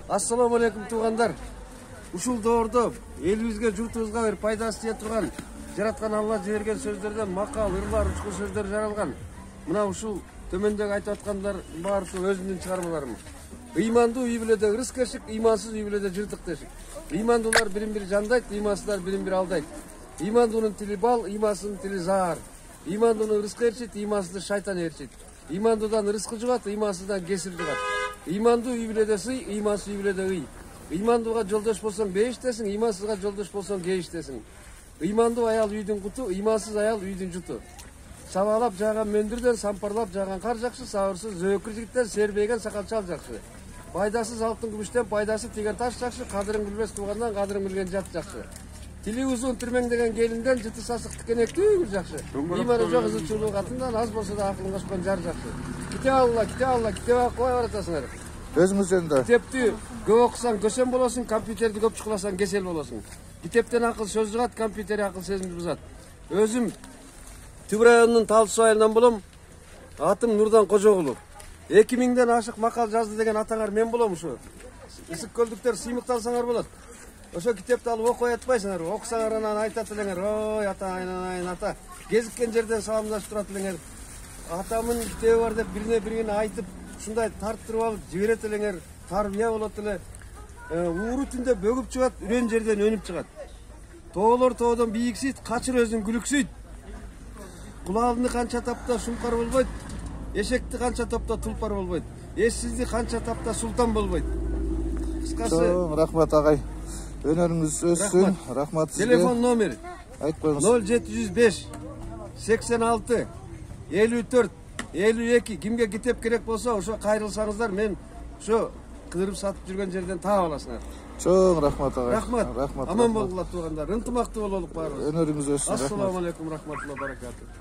Assalamu alaikum туугандар. Ушул доордо элибизге, журтубузга бир пайдасы тие турган, жараткан Алла жиберген сөздөрдөн макал, ырлар, учкул сөздөр жаралган. Мына ушул төмөндөгү айтып аткандар баары өзүнүн чыгармалары. Ыймандуу үй бүлөдө ырыс кешик, ыймансыз үй бүлөдө жыртык тешик. Ыймандуулар бирин-бири жандайт, ыймансыздар бирин-бири алдайт. Ыймандуунун тили бал, ыймансыздын тили заар. Ыймандууну ырыска ээрчит, ыймансызды шайтан ээрчит. Ыймандуудан ырыскы жугат, ыймансыздан кесир жугат. Ыймандуу үй бүлөдө сый, ыймансыз үй бүлөдө ый. Ыймандууга жолдош болсоң бейиштесиң, ыймансызга жолдош болсоң кейиштесиң. Ыймандуу аял үйдүн куту, ыймансыз аял үйдүн жуту. Сабалап жааган мөндүрдөн сампарлап жааган кар жакшы, сабырсыз зөөкүр жигиттен сербейген сакалчал жакшы. Пайдасыз алтын күмүштөн пайдасы тиген таш жакшы, кадырын билбес туугандан кадырын билген жат жакшы. Тили узун түрмеңдеген келинден жыты сасык тикенектүү жакшы. Ыйманы жок ызычулуу катындан аз болсо да акылын кошкон жар жакшы. Ките алла, китеп окуй баратасыңар. Өзүңүз жөнүндө. Китепти көп окусаң көсөм болосуң, компьютерди көп чукуласаң кесел болосуң. Китептен акыл сөз жыгат, компьютер акыл сезимди бузат. Өзүм Түбү районунун Талды Суу айылынан болом. Атым Нурдан Кожогулов. 2000ден ашык макал жазды деген атаңар мен болом ушу. Ысык көлдүктөр сыймыктансаңар болот. Ошо китепти алып окуй атпайсыңар. Окусаңар анан айтат элеңер, ой ата айнайын ата. Кезиккен жерден саламдашып турат элеңер. Атамын китеби бар деп бирине айтып, ушундай тарттырып алып жиберет элеңер. Тарбия болот эле. Ууру түндө бөгүп чыгат, үрөн жерден өнүп чыгат. Тоолор тоодон бийиксийт, качыр өзүн күлүксүйт. Кулалды канча тапта шулкар болбойт, эшекти канча тапта тулпар болбойт, эссизди канча тапта султан болбойт. Кыскасы, рахмат агай. Өнөрүңүз өссүн. Рахмат сизге. Телефон номер айтып коюңуз. 0705 86 54 52. Кимге китеп керек болсо, ошо кайрылсаңыздар, мен ошо кыдырып сатып жүргөн жерден таап аласыңар. Чоң рахмат агай. Рахмат. Аман болгула туугандар. Ынтымактуу бололук баарыбыз. Өнөрүңүз өссүн. Ассаламу алейкум рахматуллахи баракатух.